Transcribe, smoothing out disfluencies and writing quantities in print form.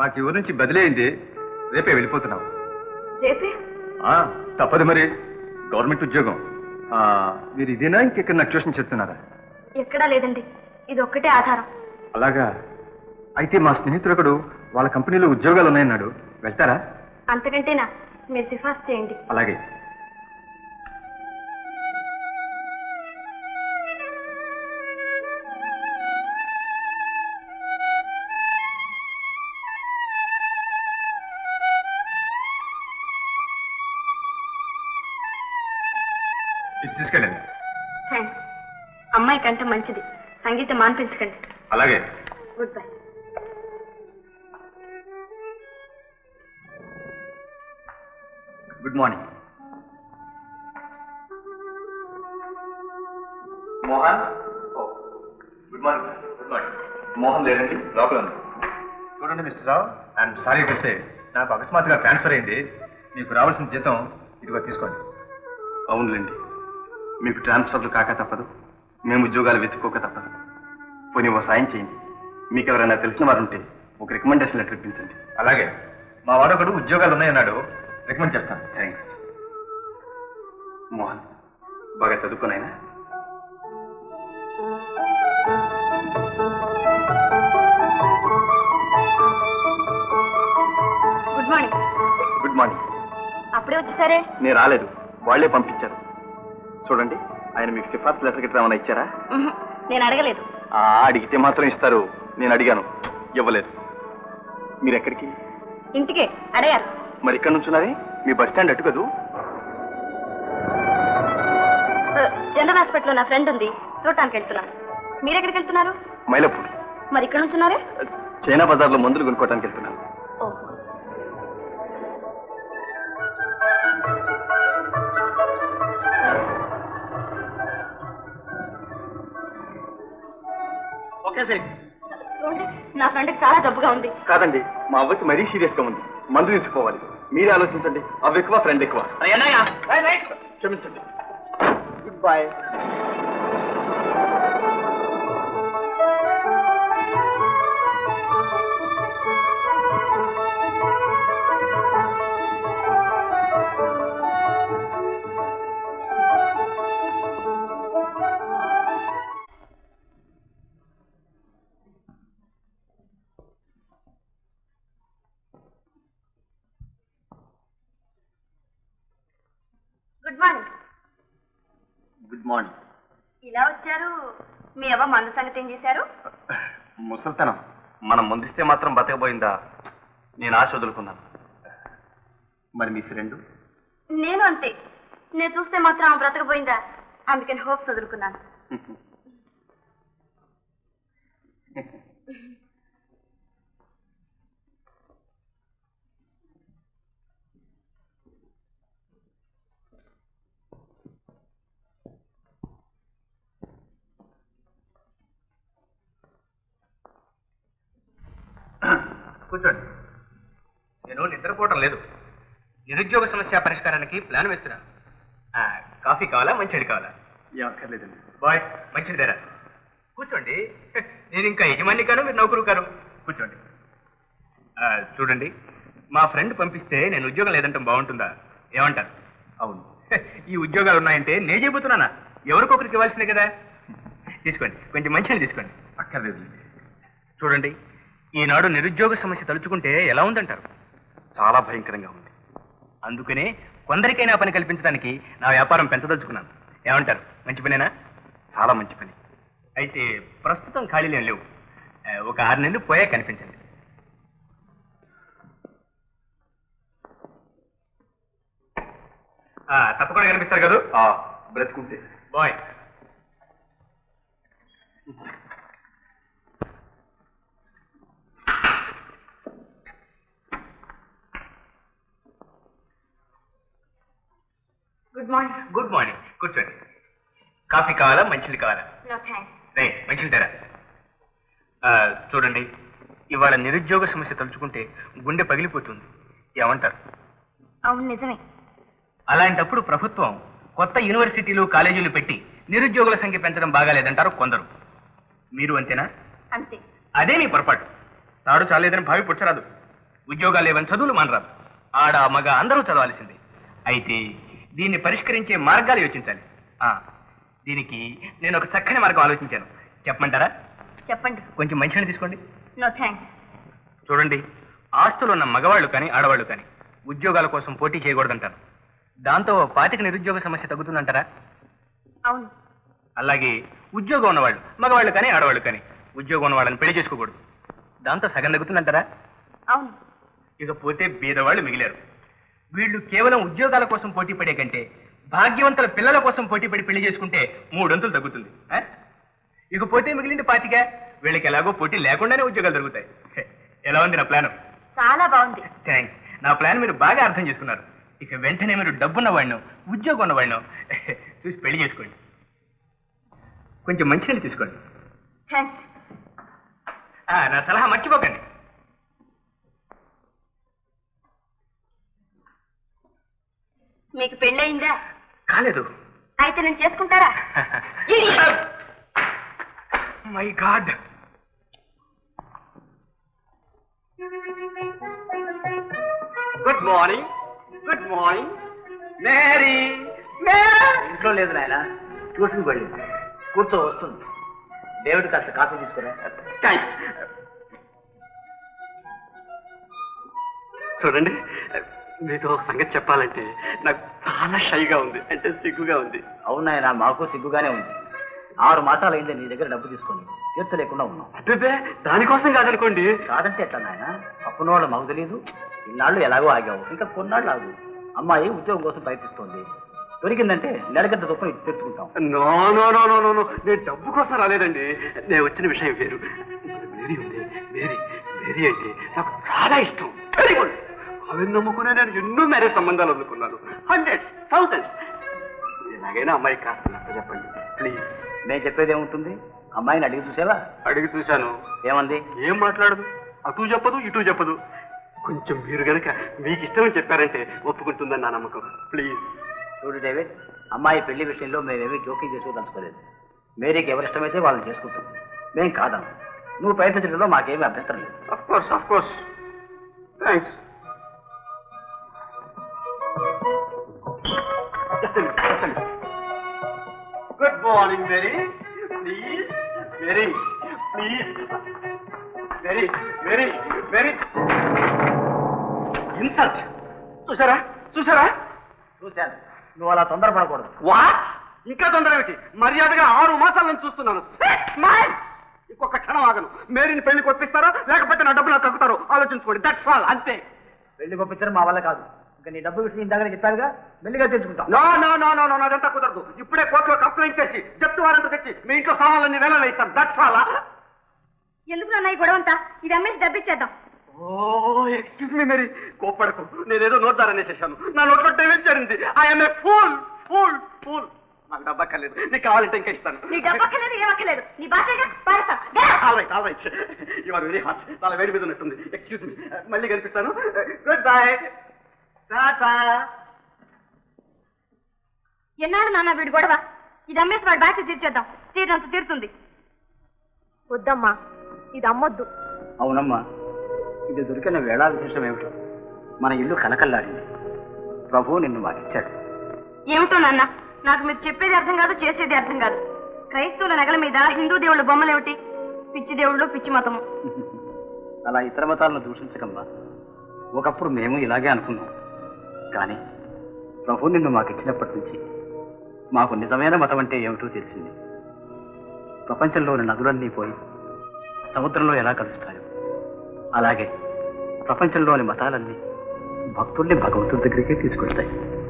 మాకు ఈ ఊరు నుంచి బదిలీ అయింది, రేపే వెళ్ళిపోతున్నాం. రేపే? తప్పదు మరి, గవర్నమెంట్ ఉద్యోగం. మీరు ఇదేనా ఇంకెక్కడ ట్యూషన్ చెప్తున్నారా? ఎక్కడా లేదండి, ఇది ఒక్కటే ఆధారం. అలాగా? అయితే మా స్నేహితుడు వాళ్ళ కంపెనీలో ఉద్యోగాలు ఉన్నాయన్నాడు, వెళ్తారా? అంతకంటేనా, మీరు సిఫార్సు చేయండి. అలాగే. తీసుకెళ్ళండి. థ్యాంక్స్. అమ్మాయి కంటే మంచిది, సంగీతం మాన్పించకండి. అలాగే. Good bye. Good morning. Mohan. Good morning. Good morning. Mohan లేదండి, లోపల ఉంది. చూడండి mister Rao, I'm sorry to say, నాకు అకస్మాత్తుగా ట్రాన్స్ఫర్ అయింది. మీకు రావాల్సిన జీతం ఇదిగో తీసుకోండి. అవునులేండి, మీకు ట్రాన్స్ఫర్లు కాక తప్పదు, మేము ఉద్యోగాలు వెతుక్కోక తప్పదు. పోనీ ఓ సాయం చేయండి, మీకు ఎవరైనా తెలిసిన వారు ఉంటే ఒక రికమెండేషన్ లెటర్ ఇప్పించండి. అలాగే, మా వాడొకడు ఉద్యోగాలు ఉన్నాయన్నాడు, రికమెండ్ చేస్తాను. థ్యాంక్స్. మోహన్, బాగా చదువుకున్నాయినా? Good morning. Good morning. అప్పుడే వచ్చేసారే? నేను రాలేదు, వాళ్లే పంపించారు. చూడండి, ఆయన మీకు సిఫార్సు లెటర్ గిట్ట ఏమైనా ఇచ్చారా? నేను అడగలేదు. అడిగితే మాత్రం ఇస్తారు, నేను అడిగాను, ఇవ్వలేదు. మీరు ఎక్కడికి? ఇంటికే. అడగారు. మరి ఇక్కడ నుంచున్నారే, మీ బస్ స్టాండ్ అటు కదూ? జనరల్ హాస్పిటల్లో నా ఫ్రెండ్ ఉంది, చూడటానికి వెళ్తున్నాను. మీరెక్కడికి వెళ్తున్నారు? మైలపూర్. మరి ఇక్కడ నుంచున్నారే? చైనా బజార్లో మందులు కొనుక్కోవడానికి వెళ్తున్నాను. Okay sir. చూడండి, నా ఫ్రెండ్కి చాలా జబ్బుగా ఉంది. కాదండి, మా అవ్వకి మరీ సీరియస్ గా ఉంది, మందు తీసుకోవాలి. మీరే ఆలోచించండి, అవ్వ ఎక్కువ, ఫ్రెండ్ ఎక్కువ. క్షమించండి. Good bye. Good morning. Good morning. ఇలా వచ్చారు? మీ అవ్వ మందు సంగతి ఏం చేశారు? ముసల్తనం మనం ముందిస్తే మాత్రం బతకబోయిందా, నేను ఆశ వదులుకున్నాను. మరి మీ ఫ్రెండ్? నేను అంతే, నేను చూస్తే మాత్రం ఆమె బ్రతకపోయిందా, అందుకని హోప్స్ వదులుకున్నాను. కూర్చోండి. నేను నిద్రపోవటం లేదు, నిరుద్యోగ సమస్య పరిష్కారానికి ప్లాన్ వేస్తున్నాను. కాఫీ కావాలా, మంచిది కావాలా? అక్కర్లేదండి. బాయ్, మంచిది ధర. కూర్చోండి. నేను ఇంకా యజమాని కాను, మీరు నౌకరు కాను. కూర్చోండి. చూడండి, మా ఫ్రెండ్ పంపిస్తే నేను ఉద్యోగం లేదంటాం బాగుంటుందా? ఏమంటారు? అవును, ఈ ఉద్యోగాలు ఉన్నాయంటే నేను చెబుతున్నానా, ఎవరికొకరికి ఇవ్వాల్సిందే కదా. తీసుకోండి, కొంచెం మంచిది తీసుకోండి. అక్కర్లేదు. చూడండి, ఈనాడు నిరుద్యోగ సమస్య తలుచుకుంటే ఎలా ఉందంటారు? చాలా భయంకరంగా ఉంది. అందుకనే కొందరికైనా పని కల్పించడానికి నా వ్యాపారం పెంచదలుచుకున్నాను. ఏమంటారు? మంచి పనేనా? చాలా మంచి పని. అయితే ప్రస్తుతం ఖాళీలేం లేవు, ఒక 6 నెలలు పోయా కనిపించండి. తప్పకుండా కనిపిస్తారు కదా బ్రతుకుంటే. Bye. Good morning. Good morning. కూర్చోండి. కాఫీ కావాలా, మంచిది కావాలా? No thanks. రే, మంచిది ధర. చూడండి, ఇవాళ నిరుద్యోగ సమస్య తలుచుకుంటే గుండె పగిలిపోతుంది. ఏమంటారు? అవును, నిజమే. అలాంటప్పుడు ప్రభుత్వం కొత్త యూనివర్సిటీలు, కాలేజీలు పెట్టి నిరుద్యోగుల సంఖ్య పెంచడం బాగాలేదంటారు కొందరు. మీరు అంతేనా? అంతే. అదే నీ పొరపాటు. తాడు చాలేదని భావి పుచ్చరాదు. ఉద్యోగాలు లేవని చదువులు మానరాదు. ఆడ మగ అందరూ చదవాల్సిందే. అయితే దీన్ని పరిష్కరించే మార్గాలు యోచించాలి. దీనికి నేను ఒక చక్కని మార్గం ఆలోచించాను. చెప్పమంటారా? చెప్పండి. కొంచెం మంచిగా తీసుకోండి. No thanks. చూడండి, ఆస్తులు ఉన్న మగవాళ్ళు కానీ ఆడవాళ్ళు కానీ ఉద్యోగాల కోసం పోటీ చేయకూడదంటారు. దాంతో 25 నిరుద్యోగ సమస్య తగ్గుతుందంటారా? అవును. అలాగే ఉద్యోగం ఉన్నవాళ్ళు మగవాళ్ళు కానీ ఆడవాళ్ళు కానీ ఉద్యోగం ఉన్న వాళ్ళని పెళ్లి చేసుకోకూడదు. దాంతో సగం తగ్గుతుందంటారా? అవును. ఇకపోతే బీదవాళ్ళు మిగిలారు. వీళ్ళు కేవలం ఉద్యోగాల కోసం పోటీ పడే కంటే భాగ్యవంతుల పిల్లల కోసం పోటీ పడి పెళ్లి చేసుకుంటే 3 వంతులు తగ్గుతుంది. ఇకపోతే మిగిలింది 25. వీళ్ళకి ఎలాగో పోటీ లేకుండానే ఉద్యోగాలు దొరుకుతాయి. ఎలా ఉంది నా ప్లాన్? చాలా బాగుంది. థ్యాంక్స్. నా ప్లాన్ మీరు బాగా అర్థం చేసుకున్నారు. ఇక వెంటనే మీరు డబ్బున్న వాడినో ఉద్యోగం ఉన్నవాడినో చూసి పెళ్లి చేసుకోండి. కొంచెం మంచినీళ్ళు తీసుకోండి. థ్యాంక్స్. నా సలహా మర్చిపోకండి. మీకు పెళ్ళయిందా? కాలేదు. అయితే నేను చేసుకుంటారా? My God. Good morning. Good morning. Mary. ఇంట్లో లేదు నాయన, ట్యూషన్కి వెళ్ళింది. కూర్చో, వస్తుంది. దేవుడి కాస్త కాఫీ తీసుకురా. థ్యాంక్స్. చూడండి, మీతో ఒక సంగతి చెప్పాలంటే నాకు చాలా షైగా ఉంది, అంటే సిగ్గుగా ఉంది. అవునాయన, మాకు సిగ్గుగానే ఉంది. 6 మాసాలు అయింది నీ దగ్గర డబ్బు తీసుకొని తీర్చలేకుండా ఉన్నాం. అబ్బే, దానికోసం కాదనుకోండి. కాదంటే ఎట్లా నాయన? అప్పున వాళ్ళు మాకు తెలియదు. ఇన్నాళ్ళు ఎలాగో ఆగావు, ఇంకా కొన్నాళ్ళు ఆగు. అమ్మాయి ఉద్యోగం కోసం ప్రయత్నిస్తోంది. దొరికిందంటే నెలగంట చొప్పున తెచ్చుకుంటాం. No no no no no no, నేను డబ్బు కోసం రాలేదండి. నేను వచ్చిన విషయం వేరు. మేరీ ఉంది, మేరీ. మేరీ అంటే నాకు చాలా ఇష్టం. Very good. అవి నమ్ముకునే నేను ఎన్నో మ్యారేజ్ సంబంధాలు అందుకున్నాను. 100s, 1000s. ఎలాగైనా అమ్మాయి కాస్త చెప్పండి ప్లీజ్. నేను చెప్పేది ఏముంటుంది? అమ్మాయిని అడిగి చూసావా? అడిగి చూశాను. ఏమంది? ఏం మాట్లాడదు. అటు చెప్పదు ఇటు చెప్పదు. కొంచెం మీరు గనక మీకు ఇష్టమని చెప్పారంటే ఒప్పుకుంటుందని నా నమ్మకం. ప్లీజ్. చూడు డేవిడ్, అమ్మాయి పెళ్లి విషయంలో మేమేమీ జోక్యం చేసుకోదలుచుకోలేదు. మేరీకి ఎవరిష్టమైతే వాళ్ళని చేసుకుంటాం. మేం కాదాం. నువ్వు ప్రయత్నించడంలో మాకేమీ అభ్యంతరం లేదు. Of course, of course. Thanks. Good morning Mary. Please Mary, please. Mary, Mary, Mary. Insult. చూసారా, చూసారా? చూశాను. నువ్వు అలా తొందరపడకూడదు. వాట్? ఇంకా తొందర ఏమిటి? మర్యాదగా 6 మాసాల నుంచి చూస్తున్నాను. ఇంకొక క్షణం ఆగను. మేరీని పెళ్లికి ఒప్పిస్తారో లేకపోతే నా డబ్బులు తగ్గుతారో ఆలోచించుకోండి. That's all. అంతే. పెళ్లి పంపించడం మా వల్ల కాదు. ఇంకా నీ డబ్బు విషయం ఇందాక చెప్పారుగా, మెల్లిగా తెచ్చుకుంటాం. No no no no no, అదంతా కుదరదు. ఇప్పుడే కోర్టులో కంప్లైంట్ చేసి జప్తు వారెంట్ తెచ్చి మీ ఇంట్లో సామాన్లన్నీ వేలలో ఇస్తాను. That's all. ఎందుకు నాన్న ఈ గొడవంతా? ఇది అమ్మేసి డబ్బిచ్చేద్దాం. ఓ ఎక్స్క్యూజ్ మీ మేరీ, కోప్పడకు. నేనేదో నోట్దారనే చేశాను. నా నోట్లో డేవిడ్ చేరింది. I'm a fool, fool, fool. నాకు డబ్బా కలేదు. నీకు కావాలంటే ఇంకా ఇస్తాను. నీ డబ్బక్కలేదు, ఏమక్కలేదు. నీ బాధ్యతగా పారేస్తా. All right, all right. You are very hot. చాలా వేడి మీద ఉన్నట్టుంది. Excuse me. మళ్ళీ కనిపిస్తాను. Good bye. టాటా. ఎన్నాడు నాన్న వీడి గొడవ? ఇది అమ్మేసి వాడి బాధ్యత తీర్చేద్దాం. తీరినంత తీరుతుంది. వద్దమ్మా, ఇది అమ్మొద్దు. అవునమ్మా, ఇది దొరికిన వేళా విశేషం ఏమిటో. మన ఇల్లు కలకల్లాడింది. ప్రభు నిన్ను మాకిచ్చాడు. ఏమిటో నాన్న, నాకు మీరు చెప్పేది అర్థం కాదు, చేసేది అర్థం కాదు. క్రైస్తవుల నగల మీద హిందూ దేవుళ్ళ బొమ్మలేమిటి? పిచ్చి దేవుళ్ళు, పిచ్చి మతము. అలా ఇతర మతాలను దూషించకమ్మా. ఒకప్పుడు మేము ఇలాగే అనుకున్నాం. కానీ ప్రభు నిన్ను మాకిచ్చినప్పటి నుంచి మాకు నిజమైన మతం అంటే ఏమిటో తెలిసింది. ప్రపంచంలోని నదులన్నీ పోయి సముద్రంలో ఎలా కలుస్తాయో అలాగే ప్రపంచంలోని మతాలన్నీ భక్తుల్ని భగవంతుడి దగ్గరికే తీసుకొస్తాయి.